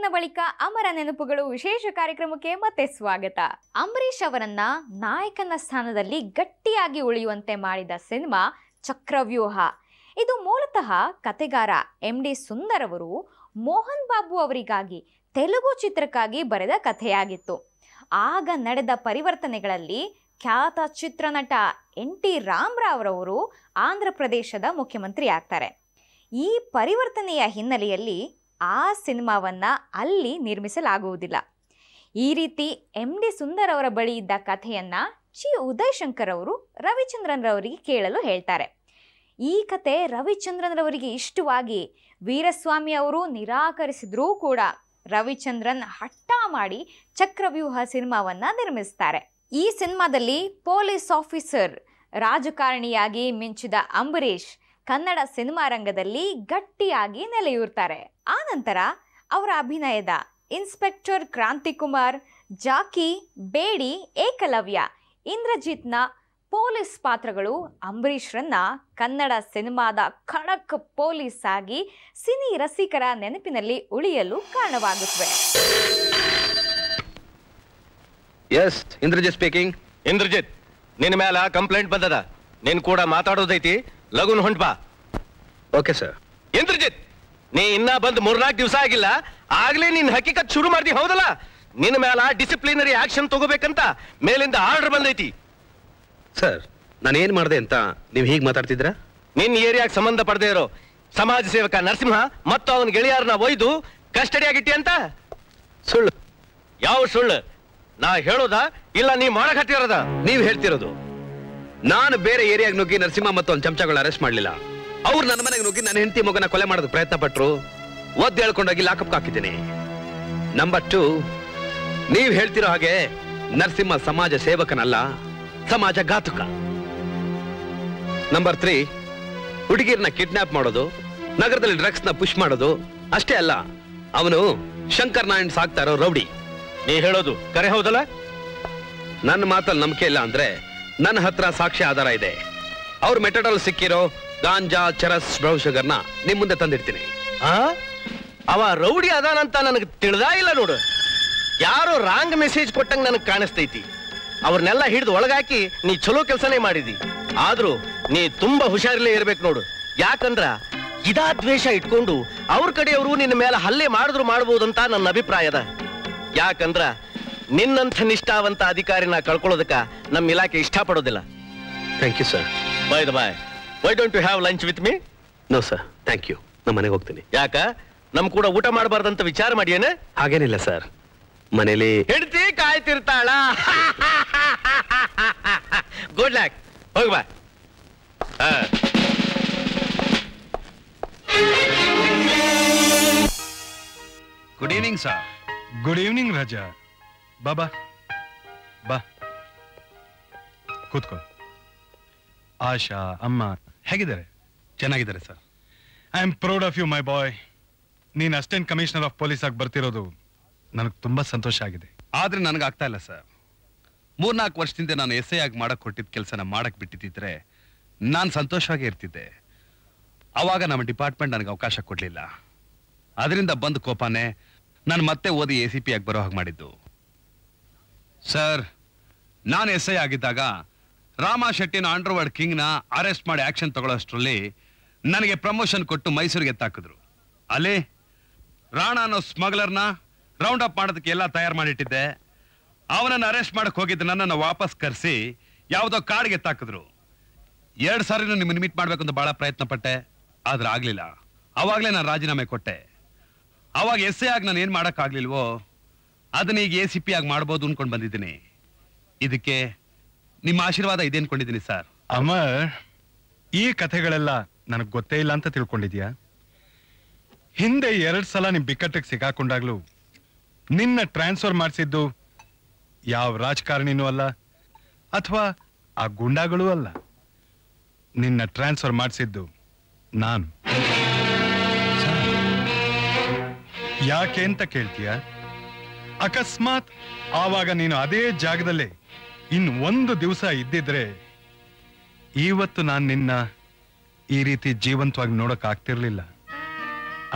ಬ್ರೇಕ್ನ ಬಳಿಕ ಅಮರ ನೆನಪುಗಳು ವಿಶೇಷ ಕಾರ್ಯಕ್ರಮಕ್ಕೆ ಮತ್ತೆ ಸ್ವಾಗತ. ಅಂಬರೀಷ್ ಅವರನ್ನ ನಾಯಕನ ಸ್ಥಾನದಲ್ಲಿ ಗಟ್ಟಿಯಾಗಿ ಉಳಿಯುವಂತೆ ಮಾಡಿದ ಸಿನಿಮಾ ಚಕ್ರವ್ಯೂಹ. ಇದು ಮೂಲತಃ ಕತೆಗಾರ MD ಸುಂದರ್ ಅವರು ಮೋಹನ್ ಬಾಬು ಅವರಿಗಾಗಿ ತೆಲುಗು ಚಿತ್ರಕ್ಕಾಗಿ ಬರೆದ ಕಥೆಯಾಗಿತ್ತು. ಆಗ ನಡೆದ ಪರಿವರ್ತನೆಗಳಲ್ಲಿ ಖ್ಯಾತ ಚಿತ್ರನಟ NT ರಾಮರಾವ್ ರವರು ಆಂಧ್ರ ಪ್ರದೇಶದ ಮುಖ್ಯಮಂತ್ರಿ ಆಗ್ತಾರೆ. ಈ ಪರಿವರ್ತನೆಯ ಹಿನ್ನೆಲೆಯಲ್ಲಿ ಆ ಸಿನಿಮಾವನ್ನ ಅಲ್ಲಿ ನಿರ್ಮಿಸಲಾಗುವುದಿಲ್ಲ. ಈ ರೀತಿ MD ಸುಂದರ್ ಅವರ ಬಳಿ ಇದ್ದ ಕಥೆಯನ್ನ ಚಿ ಉದಯ್ ಶಂಕರ್ ಅವರು ರವಿಚಂದ್ರನ್ ರವರಿಗೆ ಕೇಳಲು ಹೇಳ್ತಾರೆ. ಈ ಕತೆ ರವಿಚಂದ್ರನ್ ರವರಿಗೆ ಇಷ್ಟವಾಗಿ ವೀರಸ್ವಾಮಿ ಅವರು ನಿರಾಕರಿಸಿದ್ರೂ ಕೂಡ ರವಿಚಂದ್ರನ್ ಹಠ ಮಾಡಿ ಚಕ್ರವ್ಯೂಹ ಸಿನಿಮಾವನ್ನ ನಿರ್ಮಿಸ್ತಾರೆ. ಈ ಸಿನಿಮಾದಲ್ಲಿ ಪೊಲೀಸ್ ಆಫೀಸರ್ ರಾಜಕಾರಣಿಯಾಗಿ ಮಿಂಚಿದ ಅಂಬರೀಷ್ ಕನ್ನಡ ಸಿನಿಮಾ ರಂಗದಲ್ಲಿ ಗಟ್ಟಿಯಾಗಿ ನೆಲೆಯೂರ್ತಾರೆ. ಆ ನಂತರ ಅವರ ಅಭಿನಯದ ಇನ್ಸ್ಪೆಕ್ಟರ್ ಕ್ರಾಂತಿಕುಮಾರ್, ಜಾಕಿ, ಬೇಡಿ, ಏಕಲವ್ಯ, ಇಂದ್ರಜಿತ್ನ ಪೊಲೀಸ್ ಪಾತ್ರಗಳು ಅಂಬರೀಷ್ರನ್ನ ಕನ್ನಡ ಸಿನಿಮಾದ ಖಡಕ್ ಪೊಲೀಸ್ ಆಗಿ ಸಿನಿ ರಸಿಕರ ನೆನಪಿನಲ್ಲಿ ಉಳಿಯಲು ಕಾರಣವಾಗುತ್ತವೆ. S, Indrajit speaking. ಇಂದ್ರಜಿತ್, ನಿನ್ನ ಮೇಲೆ ಕಂಪ್ಲೇಂಟ್ ಬಂದದ. ನೀನ್ ಕೂಡ ಮಾತಾಡೋದೈತಿ, ಲಗುನ್ ಹೊಂಟ್ಬಾ. Okay sir. ಇಂದ್ರಜಿತ್, ನೀ ಇನ್ನ ಬಂದ್ 3-4 ದಿವಸ ಆಗಿಲ್ಲ, ಆಗ್ಲೇ ನೀನ್ ಹಕ್ಕಿಕತ್ ಶುರು ಮಾಡ್ದಿ ಹೌದಲ್ಲ? ನಿನ್ನ ಮೇಲೆ ಡಿಸಿಪ್ಲಿನರಿ ಆಕ್ಷನ್ ತಗೋಬೇಕಂತ ಮೇಲಿಂದ ಆರ್ಡರ್ ಬಂದೈತಿ. ಸರ್, ನಾನೇನ್ ಮಾಡಿದೆ ಅಂತ ನೀವು ಹೀಗೆ ಮಾತಾಡ್ತಿದ್ರ? ನಿನ್ ಏರಿಯಾಗೆ ಸಂಬಂಧ ಪಡೆದೇ ಇರೋ ಸಮಾಜ ಸೇವಕ ನರಸಿಂಹ ಮತ್ತು ಅವನ ಗೆಳೆಯರನ್ನ ಒಯ್ದು ಕಸ್ಟಡಿಯಾಗಿಟ್ಟಿ ಅಂತ. ಸುಳ್ಳು. ಯಾವ ಸುಳ್ಳು? ನಾ ಹೇಳೋದಾ ಇಲ್ಲ ನೀ ಮಾಡಕ್ ಹತ್ತಿರೋದ? ನೀವ್ ಹೇಳ್ತಿರೋದು. ನಾನು ಬೇರೆ ಏರಿಯಾಗ ನುಗ್ಗಿ ನರಸಿಂಹ ಮತ್ತು ಒಂದು ಚಮಚಗಳು ಅರೆಸ್ಟ್ ಮಾಡ್ಲಿಲ್ಲ. ಅವ್ರು ನನ್ನ ಮನೆಗೆ ನುಗ್ಗಿ ನನ್ನ ಹೆಂಡತಿ ಮಗನ ಕೊಲೆ ಮಾಡೋದಕ್ಕೆ ಪ್ರಯತ್ನ ಪಟ್ರು. ಒದ್ದು ಹೇಳ್ಕೊಂಡೋಗಿ ಲಾಕಪ್ ಹಾಕಿದ್ದೀನಿ. ನಂಬರ್ 2, ನೀವ್ ಹೇಳ್ತಿರೋ ಹಾಗೆ ನರಸಿಂಹ ಸಮಾಜ ಸೇವಕನಲ್ಲ, ಸಮಾಜ ಘಾತುಕ. ನಂಬರ್ 3, ಹುಡುಗಿರ್ನ ಕಿಡ್ನಾಪ್ ಮಾಡೋದು, ನಗರದಲ್ಲಿ ಡ್ರಗ್ಸ್ ನ ಪುಷ್ ಮಾಡೋದು ಅಷ್ಟೇ ಅಲ್ಲ, ಅವನು ಶಂಕರ್ ನಾರಾಯಣ್ ಸಾಕ್ತಾ ಇರೋ ರೌಡಿ. ನೀ ಹೇಳೋದು ಕರೆ ಹೌದಲ್ಲ? ನನ್ನ ಮಾತಲ್ಲಿ ನಂಬಿಕೆ ಇಲ್ಲ ಅಂದ್ರೆ ನನ್ನ ಹತ್ರ ಸಾಕ್ಷ್ಯ ಆಧಾರ ಇದೆ. ಅವ್ರ ಮೆಟಡಲ್ ಸಿಕ್ಕಿರೋ ಗಾಂಜಾ, ಚರಸ್, ಬ್ರೌನ್ ಶುಗರ್ನ ನಿಮ್ ಮುಂದೆ ತಂದಿರ್ತೀನಿ. ಅವ ರೌಡಿ ಅದಾನಂತ ನನಗೆ ತಿಳಿದಾ ಇಲ್ಲ ನೋಡು. ಯಾರೋ ರಾಂಗ್ ಮೆಸೇಜ್ ಕೊಟ್ಟಂಗ ನನಗೆ ಕಾಣಿಸ್ತೈತಿ. ಅವ್ರನ್ನೆಲ್ಲ ಹಿಡಿದು ಒಳಗಾಕಿ ನೀ ಚಲೋ ಕೆಲಸನೇ ಮಾಡಿದಿ. ಆದ್ರೂ ನೀ ತುಂಬಾ ಹುಷಾರಿಲ್ಲೇ ಇರ್ಬೇಕು ನೋಡು. ಯಾಕಂದ್ರ ಇದಾ ದ್ವೇಷ ಇಟ್ಕೊಂಡು ಅವ್ರ ಕಡೆಯವರು ನಿನ್ನ ಮೇಲೆ ಹಲ್ಲೆ ಮಾಡಿದ್ರು ಮಾಡಬಹುದಂತ ನನ್ನ ಅಭಿಪ್ರಾಯದ. ಯಾಕಂದ್ರ ನಿನ್ನಂಥ ನಿಷ್ಠಾವಂತ ಅಧಿಕಾರಿನ ಕಳ್ಕೊಳ್ಳೋದಕ್ಕ ನಮ್ಮ ಇಲಾಖೆ ಇಷ್ಟಪಡೋದಿಲ್ಲ. Thank you sir. By the by, why don't you have lunch with me? No sir, thank you. ನಮ್ಮ ಮನೆಗೆ ಹೋಗ್ತೀನಿ. ಯಾಕ ನಮ್ ಕೂಡ ಊಟ ಮಾಡಬಾರ್ದಂತ ವಿಚಾರ ಮಾಡಿಯೇನೆ? ಹಾಗೇನಿಲ್ಲ ಸರ್, ಮನೇಲಿ ಹೆಂಡತಿ ಕಾಯ್ತಿರ್ತಾಳ. ಗುಡ್ ಲಕ್, ಹೋಗ್ಬಾ. Good evening sir. Good evening Raja. ಬಾಬಾ ಬಾ, ಕೂತ್ಕೋ. ಆಶಾ, ಅಮ್ಮ ಹೇಗಿದ್ದಾರೆ? ಚೆನ್ನಾಗಿದ್ದಾರೆ sir. I am proud of you my boy. ನೀನ್ ಅಸಿಸ್ಟೆಂಟ್ ಕಮಿಷನರ್ ಆಫ್ ಪೊಲೀಸ್ ಆಗಿ ಬರ್ತಿರೋದು ನನಗೆ ತುಂಬಾ ಸಂತೋಷ ಆಗಿದೆ. ಆದ್ರೆ ನನಗೆ ಆಗ್ತಾ ಇಲ್ಲ ಸರ್. 3-4 ವರ್ಷದಿಂದ ನಾನು SI ಆಗಿ ಮಾಡಕ್ ಕೊಟ್ಟಿದ್ದ ಕೆಲಸನ ಮಾಡಕ್ ಬಿಟ್ಟಿದ್ರೆ ನಾನು ಸಂತೋಷವಾಗಿ ಇರ್ತಿದ್ದೆ. ಅವಾಗ ನಮ್ಮ ಡಿಪಾರ್ಟ್ಮೆಂಟ್ ನನಗೆ ಅವಕಾಶ ಕೊಡ್ಲಿಲ್ಲ. ಅದರಿಂದ ಬಂದ ಕೋಪನೇ ನಾನು ಮತ್ತೆ ಓದಿ ACP ಆಗಿ ಬರೋ ಹಾಗೆ ಮಾಡಿದ್ದು. ಸರ್, ನಾನು SI ಆಗಿದ್ದಾಗ ರಾಮ ಶೆಟ್ಟಿನ ಅಂಡರ್ವರ್ಲ್ಡ್ ಕಿಂಗ್ನ ಅರೆಸ್ಟ್ ಮಾಡಿ ಆಕ್ಷನ್ ತಗೊಳ್ಳೋಷ್ಟರಲ್ಲಿ ನನಗೆ ಪ್ರಮೋಷನ್ ಕೊಟ್ಟು ಮೈಸೂರಿಗೆ ಎತ್ತಾಕಿದ್ರು. ಅಲ್ಲಿ ರಾಣಾ ಅನ್ನೋ ಸ್ಮಗ್ಲರ್ನ ರೌಂಡ್ ಅಪ್ ಮಾಡೋದಕ್ಕೆ ಎಲ್ಲ ತಯಾರು ಮಾಡಿಟ್ಟಿದ್ದೆ. ಅವನನ್ನು ಅರೆಸ್ಟ್ ಮಾಡಕ್ ಹೋಗಿದ್ದು ನನ್ನನ್ನು ವಾಪಸ್ ಕರೆಸಿ ಯಾವುದೋ ಕಾಡಿಗೆ ಎತ್ತಾಕಿದ್ರು. 2 ಸಾರಿನೂ ನಿಮ್ಮನ್ನು ಮೀಟ್ ಮಾಡ್ಬೇಕು ಅಂತ ಬಹಳ ಪ್ರಯತ್ನ ಪಟ್ಟೆ, ಆದ್ರೆ ಆಗ್ಲಿಲ್ಲ. ಅವಾಗಲೇ ನಾನು ರಾಜೀನಾಮೆ ಕೊಟ್ಟೆ. ಅವಾಗ SI ಆಗಿ ನಾನು ಏನ್ ಮಾಡಕ್ ಆಗ್ಲಿಲ್ವೋ ಅದನ್ನ ಈಗ ACP ಆಗಿ ಮಾಡ್ಬೋದು ಅನ್ಕೊಂಡು ಬಂದಿದ್ದೀನಿ. ಇದಕ್ಕೆ ನಿಮ್ಮ ಆಶೀರ್ವಾದ ಇದೆ ಅನ್ಕೊಂಡಿದ್ದೀನಿ ಸರ್. ಅಮರ್, ಈ ಕಥೆಗಳೆಲ್ಲ ನನಗೆ ಗೊತ್ತೇ ಇಲ್ಲ ಅಂತ ತಿಳ್ಕೊಂಡಿದ್ಯಾ? ಹಿಂದೆ 2 ಸಲ ನಿಮ್ ಬಿಕ್ಕಟ್ಟಿಗೆ ಸಿಕ್ಕಾಕೊಂಡಾಗ್ಲೂ ನಿನ್ನ ಟ್ರಾನ್ಸ್ಫರ್ ಮಾಡಿಸಿದ್ದು ಯಾವ ರಾಜಕಾರಣಿನೂ ಅಲ್ಲ, ಅಥವಾ ಆ ಗುಂಡಾಗಳೂ ಅಲ್ಲ. ನಿನ್ನ ಟ್ರಾನ್ಸ್ಫರ್ ಮಾಡಿಸಿದ್ದು ನಾನು. ಯಾಕೆ ಅಂತ ಕೇಳ್ತೀಯ? ಅಕಸ್ಮಾತ್ ಆವಾಗ ನೀನು ಅದೇ ಜಾಗದಲ್ಲೇ 1 ದಿವಸ ಇದ್ದಿದ್ರೆ ಇವತ್ತು ನಾನು ನಿನ್ನ ಈ ರೀತಿ ಜೀವಂತವಾಗಿ ನೋಡಕ್ ಆಗ್ತಿರ್ಲಿಲ್ಲ.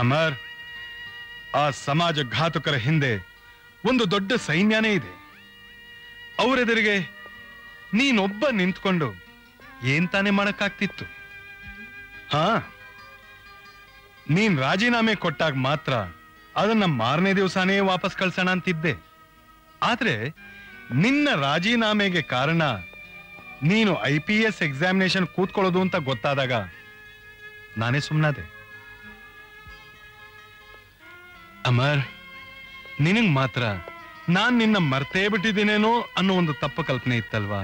ಅಮರ್, ಆ ಸಮಾಜ ಘಾತುಕರ ಹಿಂದೆ ಒಂದು ದೊಡ್ಡ ಸೈನ್ಯನೇ ಇದೆ. ಅವರೆದುರಿಗೆ ನೀನೊಬ್ಬ ನಿಂತ್ಕೊಂಡು ಏನ್ ತಾನೇ ಮಾಡಕ್ಕಾಗ್ತಿತ್ತು? ಹಾ, ನೀನ್ ರಾಜೀನಾಮೆ ಕೊಟ್ಟಾಗ ಮಾತ್ರ ಅದನ್ನ ಮಾರನೇ ದಿವಸನೇ ವಾಪಸ್ ಕಳ್ಸೋಣ ಅಂತಿದ್ದೆ. ಆದ್ರೆ ನಿನ್ನ ರಾಜೀನಾಮೆಗೆ ಕಾರಣ ನೀನು IPS ಎಕ್ಸಾಮಿನೇಷನ್ ಕೂತ್ಕೊಳ್ಳೋದು ಅಂತ ಗೊತ್ತಾದಾಗ ನಾನೇ ಸುಮ್ಮನಾದೆ. ಅಮರ್, ನಿನಗ್ ಮಾತ್ರ ನಾನ್ ನಿನ್ನ ಮರ್ತೇ ಬಿಟ್ಟಿದ್ದೀನೇನೋ ಅನ್ನೋ ಒಂದು ತಪ್ಪು ಕಲ್ಪನೆ ಇತ್ತಲ್ವಾ?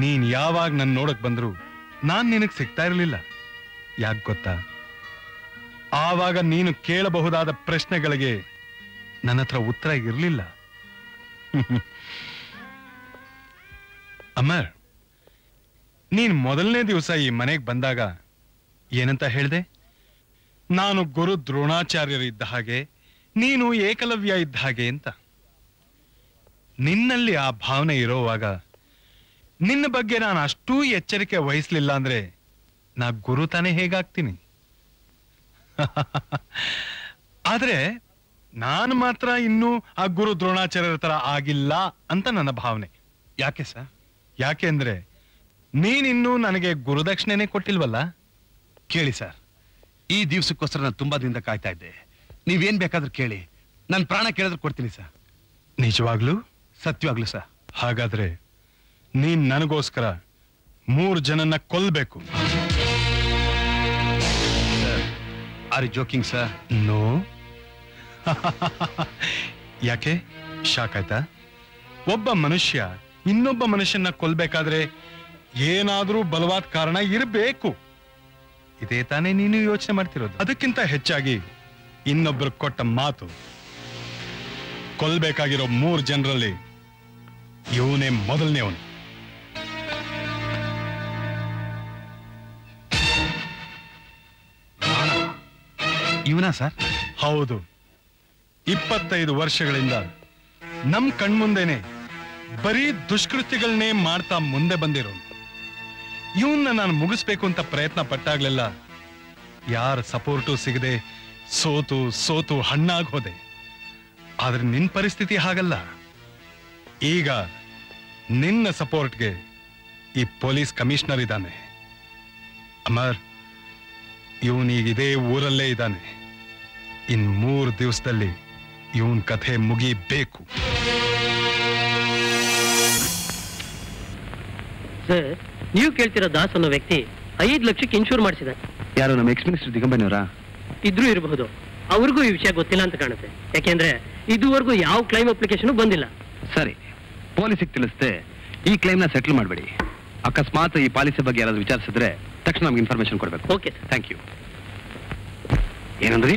ನೀನ್ ಯಾವಾಗ ನನ್ನ ನೋಡಕ್ ಬಂದ್ರು ನಾನ್ ನಿನಗ್ ಸಿಗ್ತಾ ಇರಲಿಲ್ಲ. ಯಾಕೆ ಗೊತ್ತಾ? ಆವಾಗ ನೀನು ಕೇಳಬಹುದಾದ ಪ್ರಶ್ನೆಗಳಿಗೆ ನನ್ನ ಹತ್ರ ಉತ್ತರ ಇರಲಿಲ್ಲ. ಅಮರ್, ನೀನ್ ಮೊದಲನೇ ದಿವಸ ಈ ಮನೆಗೆ ಬಂದಾಗ ಏನಂತ ಹೇಳ್ದೆ? ನಾನು ಗುರು ದ್ರೋಣಾಚಾರ್ಯರು ಇದ್ದ ಹಾಗೆ, ನೀನು ಏಕಲವ್ಯ ಇದ್ದ ಹಾಗೆ ಅಂತ. ನಿನ್ನಲ್ಲಿ ಆ ಭಾವನೆ ಇರೋವಾಗ ನಿನ್ನ ಬಗ್ಗೆ ನಾನು ಅಷ್ಟೂ ಎಚ್ಚರಿಕೆ ವಹಿಸ್ಲಿಲ್ಲ ಅಂದ್ರೆ ನಾ ಗುರು ತಾನೇ ಹೇಗಾಗ್ತೀನಿ? ಆದ್ರೆ ನಾನು ಮಾತ್ರ ಇನ್ನೂ ಆ ಗುರು ದ್ರೋಣಾಚಾರ್ಯರ ತರ ಆಗಿಲ್ಲ ಅಂತ ನನ್ನ ಭಾವನೆ. ಯಾಕೆ ಸರ್? ಯಾಕೆ ಅಂದ್ರೆ ನೀನಿನ್ನೂ ನನಗೆ ಗುರುದಕ್ಷಿಣೆನೇ ಕೊಟ್ಟಿಲ್ವಲ್ಲ. ಕೇಳಿ ಸರ್, ಈ ದಿವ್ಸಕ್ಕೋಸ್ಕರ ನಾನು ತುಂಬಾ ದಿನದಿಂದ ಕಾಯ್ತಾ ಇದ್ದೆ. ನೀವೇನ್ ಬೇಕಾದ್ರೂ ಕೇಳಿ, ನನ್ನ ಪ್ರಾಣ ಕೇಳಿದ್ರು ಕೊಡ್ತೀನಿ ಸರ್. ನಿಜವಾಗ್ಲೂ? ಸತ್ಯವಾಗ್ಲು ಸರ್. ಹಾಗಾದ್ರೆ ನೀನ್ ನನಗೋಸ್ಕರ 3 ಜನನ್ನ ಕೊಲ್ಬೇಕು. Are you joking sir? No. ಯಾಕೆ ಶಾಕ್ ಆಯ್ತಾ? ಒಬ್ಬ ಮನುಷ್ಯ ಇನ್ನೊಬ್ಬ ಮನುಷ್ಯನ ಕೊಲ್ಬೇಕಾದ್ರೆ ಏನಾದ್ರೂ ಬಲವಾದ ಕಾರಣ ಇರಬೇಕು. ಇದೇ ತಾನೇ ನೀನು ಯೋಚನೆ ಮಾಡ್ತಿರೋದು. ಅದಕ್ಕಿಂತ ಹೆಚ್ಚಾಗಿ ಇನ್ನೊಬ್ರು ಕೊಟ್ಟ ಮಾತು. ಕೊಲ್ಬೇಕಾಗಿರೋ 3 ಜನರಲ್ಲಿ ಇವನೇ ಮೊದಲನೇವನು. ಇವನಾ ಸರ್? ಹೌದು. 25 ವರ್ಷಗಳಿಂದ ನಮ್ ಕಣ್ಮುಂದೆನೆ ಬರೀ ದುಷ್ಕೃತ್ಯಗಳನ್ನೇ ಮಾಡ್ತಾ ಮುಂದೆ ಬಂದಿರೋನು. ಇವನ್ನ ನಾನು ಮುಗಿಸ್ಬೇಕು ಅಂತ ಪ್ರಯತ್ನ ಪಟ್ಟಾಗ್ಲೆಲ್ಲ ಯಾರ ಸಪೋರ್ಟು ಸಿಗದೆ ಸೋತು ಸೋತು ಹಣ್ಣಾಗ್ ಹೋದೆ. ಆದ್ರೆ ನಿನ್ ಪರಿಸ್ಥಿತಿ ಹಾಗಲ್ಲ. ಈಗ ನಿನ್ನ ಸಪೋರ್ಟ್ಗೆ ಈ ಪೊಲೀಸ್ ಕಮಿಷನರ್ ಇದ್ದಾನೆ. ಅಮರ್, ಇವನೀಗ ಇದೇ ಊರಲ್ಲೇ ಇದ್ದಾನೆ. ಇನ್ 3 ದಿವಸದಲ್ಲಿ ಇವನ್ ಕಥೆ ಮುಗಿಬೇಕು. ಸರ್, ನೀವು ಕೇಳ್ತಿರೋ ದಾಸ್ ಅನ್ನೋ ವ್ಯಕ್ತಿ 5 ಲಕ್ಷಕ್ಕೆ ಇನ್ಶೂರ್ ಮಾಡಿಸಿದ್ದಾರೆ. ಯಾರು? ನಮ್ಮ ಎಕ್ಸ್ ಮಿನಿಸ್ಟರ್ ದಿಗಂಬನವರಾ? ಇದ್ರೂ ಇರಬಹುದು. ಅವ್ರಿಗೂ ಈ ವಿಷಯ ಗೊತ್ತಿಲ್ಲ ಅಂತ ಕಾಣುತ್ತೆ. ಯಾಕೆಂದ್ರೆ ಇದುವರೆಗೂ ಯಾವ ಕ್ಲೈಮ್ ಅಪ್ಲಿಕೇಶನ್ ಬಂದಿಲ್ಲ. ಸರಿ, ಪೊಲೀಸಿಗೆ ತಿಳಿಸ್ತೆ ಈ ಕ್ಲೈಮ್ನ ಸೆಟಲ್ ಮಾಡಬೇಡಿ. ಅಕಸ್ಮಾತ್ ಈ ಪಾಲಿಸಿ ಬಗ್ಗೆ ಯಾರಾದ್ರೂ ವಿಚಾರಿಸಿದ್ರೆ ತಕ್ಷಣ ನಮ್ಗೆ ಇನ್ಫಾರ್ಮೇಶನ್ ಕೊಡಬೇಕು. Okay sir. Thank you. ಏನಂದ್ರಿ?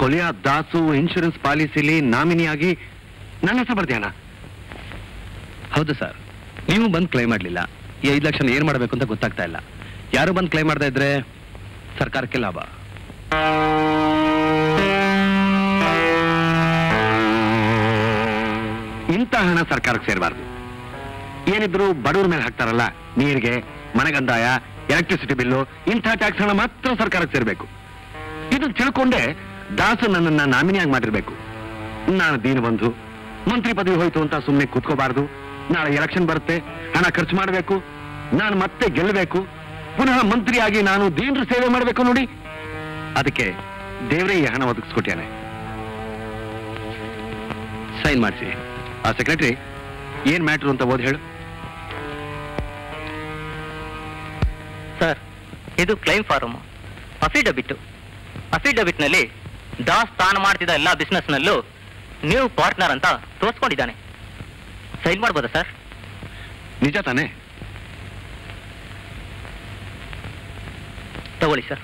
ಕೊಲೆಯ ದಾಸು ಇನ್ಶೂರೆನ್ಸ್ ಪಾಲಿಸಿಲಿ ನಾಮಿನಿಯಾಗಿ ನನ್ನ ಹೆಸರು ಬರ್ತೀಯಣ್ಣ? ಹೌದು ಸರ್. ನೀವು ಬಂದು ಕ್ಲೈಮ್ ಮಾಡಲಿಲ್ಲ. ಈ 5 ಲಕ್ಷ ಏನ್ ಮಾಡಬೇಕು ಅಂತ ಗೊತ್ತಾಗ್ತಾ ಇಲ್ಲ. ಯಾರು ಬಂದು ಕ್ಲೈಮ್ ಮಾಡ್ತಾ ಇದ್ರೆ ಸರ್ಕಾರಕ್ಕೆ ಲಾಭ. ಇಂಥ ಹಣ ಸರ್ಕಾರಕ್ಕೆ ಸೇರಬಾರ್ದು. ಏನಿದ್ರು ಬಡವ್ರ ಮೇಲೆ ಹಾಕ್ತಾರಲ್ಲ, ನೀರಿಗೆ, ಮನೆಗಂದಾಯ, ಎಲೆಕ್ಟ್ರಿಸಿಟಿ ಬಿಲ್ಲು, ಇಂಥ ಟ್ಯಾಕ್ಸ್ ಹಣ ಮಾತ್ರ ಸರ್ಕಾರಕ್ಕೆ ಸೇರಬೇಕು. ಇದನ್ನ ತಿಳ್ಕೊಂಡೆ ದಾಸು ನನ್ನನ್ನ ನಾಮಿನಿಯಾಗಿ ಮಾಡಿರ್ಬೇಕು. ನಾನು ದೀನಬಂಧು, ಮಂತ್ರಿ ಪದವಿ ಹೋಯ್ತು ಅಂತ ಸುಮ್ಮನೆ ಕೂತ್ಕೋಬಾರ್ದು. ನಾಳೆ ಎಲೆಕ್ಷನ್ ಬರುತ್ತೆ, ಹಣ ಖರ್ಚು ಮಾಡಬೇಕು, ನಾನು ಮತ್ತೆ ಗೆಲ್ಲಬೇಕು, ಪುನಃ ಮಂತ್ರಿಯಾಗಿ ನಾನು ದೀನರ ಸೇವೆ ಮಾಡಬೇಕು ನೋಡಿ. ಅದಕ್ಕೆ ದೇವರೇ ಈ ಹಣ ಒದಗಿಸ್ಕೊಟ್ಯಾನೆ. ಸೈನ್ ಮಾಡಿಸಿ. ಆ ಸೆಕ್ರೆಟರಿ ಏನ್ ಮ್ಯಾಟ್ರು ಅಂತ ಓದಿ ಹೇಳು. ಸರ್, ಇದು ಕ್ಲೈಮ್ ಫಾರಮ್, ಅಫಿಡವಿಟ್ ನಲ್ಲಿ ದಾಸ್ ತಾನು ಮಾಡ್ತಿದ್ದ ಎಲ್ಲಾ ಬಿಸ್ನೆಸ್ ನಲ್ಲೂ ನೀವು ಪಾರ್ಟ್ನರ್ ಅಂತ ತೋರಿಸ್ಕೊಂಡಿದ್ದಾನೆ. ಸೈನ್ ಮಾಡ್ಬೋದಾ ಸರ್? ನಿಜ ತಾನೇ? ತಗೊಳ್ಳಿ ಸರ್.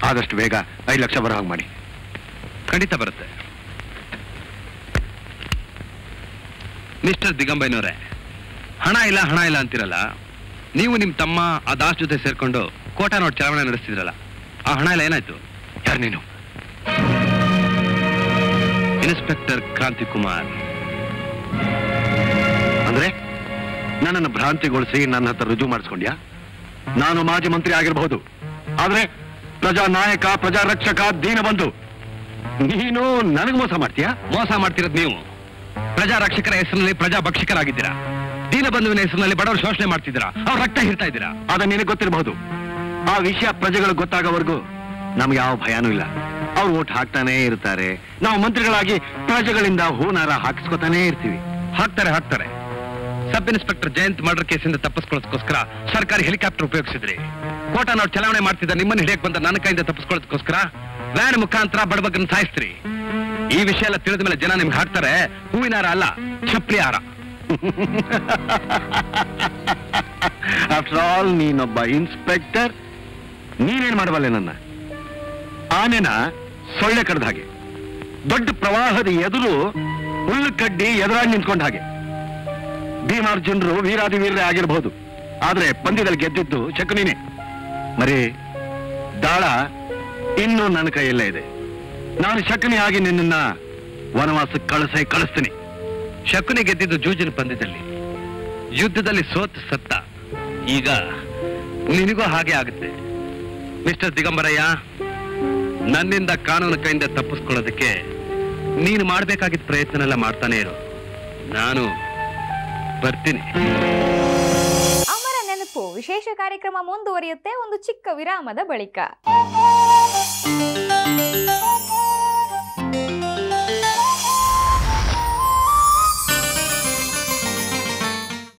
ಆದಷ್ಟು ಬೇಗ 5 ಲಕ್ಷ ಬರೋ ಹಾಗೆ ಮಾಡಿ. ಖಂಡಿತ ಬರುತ್ತೆ. ಮಿಸ್ಟರ್ ದಿಗಂಬೈನವರೇ, ಹಣ ಇಲ್ಲ ಅಂತಿರಲ್ಲ. ನೀವು ನಿಮ್ಮ ತಮ್ಮ ಆ ದಾಸ್ ಜೊತೆ ಸೇರ್ಕೊಂಡು ಕೋಟಾ ನೋಟ್ ಚಲಾವಣೆ ನಡೆಸ್ತಿದ್ರಲ್ಲ, ಆ ಹಣ ಎಲ್ಲ ಏನಾಯ್ತು? ಯಾರು ನೀನು? ಇನ್ಸ್ಪೆಕ್ಟರ್ ಕ್ರಾಂತಿ ಕುಮಾರ್. ಅಂದ್ರೆ ನನ್ನನ್ನು ಭ್ರಾಂತಿಗೊಳಿಸಿ ನನ್ನ ಹತ್ರ ರುಜು ಮಾಡಿಸ್ಕೊಂಡ್ಯಾ? ನಾನು ಮಾಜಿ ಮಂತ್ರಿ ಆಗಿರಬಹುದು, ಆದ್ರೆ ಪ್ರಜಾ ನಾಯಕ, ಪ್ರಜಾ ರಕ್ಷಕ, ದೀನಬಂಧು. ನೀನು ನನಗೆ ಮೋಸ ಮಾಡ್ತೀಯಾ? ಮೋಸ ಮಾಡ್ತಿರೋದು ನೀವು. ಪ್ರಜಾ ರಕ್ಷಕರ ಹೆಸರಿನಲ್ಲಿ ಪ್ರಜಾ ಭಕ್ಷಕರಾಗಿದ್ದೀರಾ. ದೀನಬಂಧುವಿನ ಹೆಸರಿನಲ್ಲಿ ಬಡವರು ಶೋಷಣೆ ಮಾಡ್ತಿದ್ದೀರಾ, ಅವ್ರ ರಕ್ತ ಹಿಡ್ತಾ ಇದ್ದೀರಾ. ಅದು ನಿನಗೆ ಗೊತ್ತಿರಬಹುದು. ಆ ವಿಷಯ ಪ್ರಜೆಗಳು ಗೊತ್ತಾಗೋವರೆಗೂ ನಮ್ಗೆ ಯಾವ ಭಯಾನೂ ಇಲ್ಲ. ಅವ್ರು ಓಟ್ ಹಾಕ್ತಾನೇ ಇರ್ತಾರೆ. ನಾವು ಮಂತ್ರಿಗಳಾಗಿ ಪ್ರಜೆಗಳಿಂದ ಹೂನಾರ ಹಾಕಿಸ್ಕೊತಾನೇ ಇರ್ತೀವಿ. ಹಾಕ್ತಾರೆ. ಸಬ್ ಇನ್ಸ್ಪೆಕ್ಟರ್ ಜಯಂತ್ ಮರ್ಡರ್ ಕೇಸಿಂದ ತಪ್ಪಿಸ್ಕೊಳ್ಳೋದಕ್ಕೋಸ್ಕರ ಸರ್ಕಾರಿ ಹೆಲಿಕಾಪ್ಟರ್ ಉಪಯೋಗಿಸಿದ್ರಿ. ಕೋಟ ನಾವು ಚಲಾವಣೆ ಮಾಡ್ತಿದ್ದ ನಿಮ್ಮನ್ನು ಹಿಡಿಯಕ್ ಬಂದ ನನ್ನ ಕೈಯಿಂದ ತಪ್ಪಿಸ್ಕೊಳ್ಳೋದಕ್ಕೋಸ್ಕರ ವ್ಯಾನ್ ಮುಖಾಂತರ ಬಡಬಗ್ಗನ ಸಾಯಿಸ್ತೀರಿ. ಈ ವಿಷಯ ಎಲ್ಲ ತಿಳಿದ ಮೇಲೆ ಜನ ನಿಮ್ಗೆ ಹಾಕ್ತಾರೆ ಹೂವಿನ ಹಾರ ಅಲ್ಲ, ಚಪ್ಪಲಿ ಹಾರ. ಆಫ್ಟರ್ ಆಲ್ ನೀನೊಬ್ಬ ಇನ್ಸ್ಪೆಕ್ಟರ್, ನೀನೇನ್ ಮಾಡಬಲ್ಲೆ? ನನ್ನ ಆನೆನ ಸೊಳ್ಳೆ ಕಡ್ದ ಹಾಗೆ, ದೊಡ್ಡ ಪ್ರವಾಹದ ಎದುರು ಹುಲ್ಲು ಕಡ್ಡಿ ಎದುರಾಗಿ ನಿಂತ್ಕೊಂಡ ಹಾಗೆ. ಭೀಮಾರ್ಜುನರು ವೀರಾದಿ ವೀರರೇ ಆಗಿರಬಹುದು, ಆದ್ರೆ ಪಂದ್ಯದಲ್ಲಿ ಗೆದ್ದಿದ್ದು ಶಕುನಿನೇ. ಮರಿ ದಾಳ ಇನ್ನೂ ನನ್ನ ಕೈಯಲ್ಲೇ ಇದೆ. ನಾನು ಶಕುನಿ ಆಗಿ ನಿನ್ನ ವನವಾಸಕ್ಕೆ ಕಳಿಸ್ತೀನಿ. ಶಕುನಿ ಗೆದ್ದಿದ್ದು ಜೂಜಿನ ಪಂದ್ಯದಲ್ಲಿ, ಯುದ್ಧದಲ್ಲಿ ಸೋತ್ ಸತ್ತ. ಈಗ ನಿನಗೂ ಹಾಗೆ ಆಗುತ್ತೆ. ಮಿಸ್ಟರ್ ದಿಗಂಬರಯ್ಯ, ನನ್ನಿಂದ ಕಾನೂನು ಕೈಯಿಂದ ತಪ್ಪಿಸ್ಕೊಳ್ಳೋದಕ್ಕೆ ನೀನು ಮಾಡಬೇಕಾಗಿದ್ದ ಪ್ರಯತ್ನನೆಲ್ಲ ಮಾಡ್ತಾನೆ ಇರು. ನಾನು ಬರ್ತೀನಿ. ಅಮರ ನೆನಪು ವಿಶೇಷ ಕಾರ್ಯಕ್ರಮ ಮುಂದುವರಿಯುತ್ತೆ ಒಂದು ಚಿಕ್ಕ ವಿರಾಮದ ಬಳಿಕ.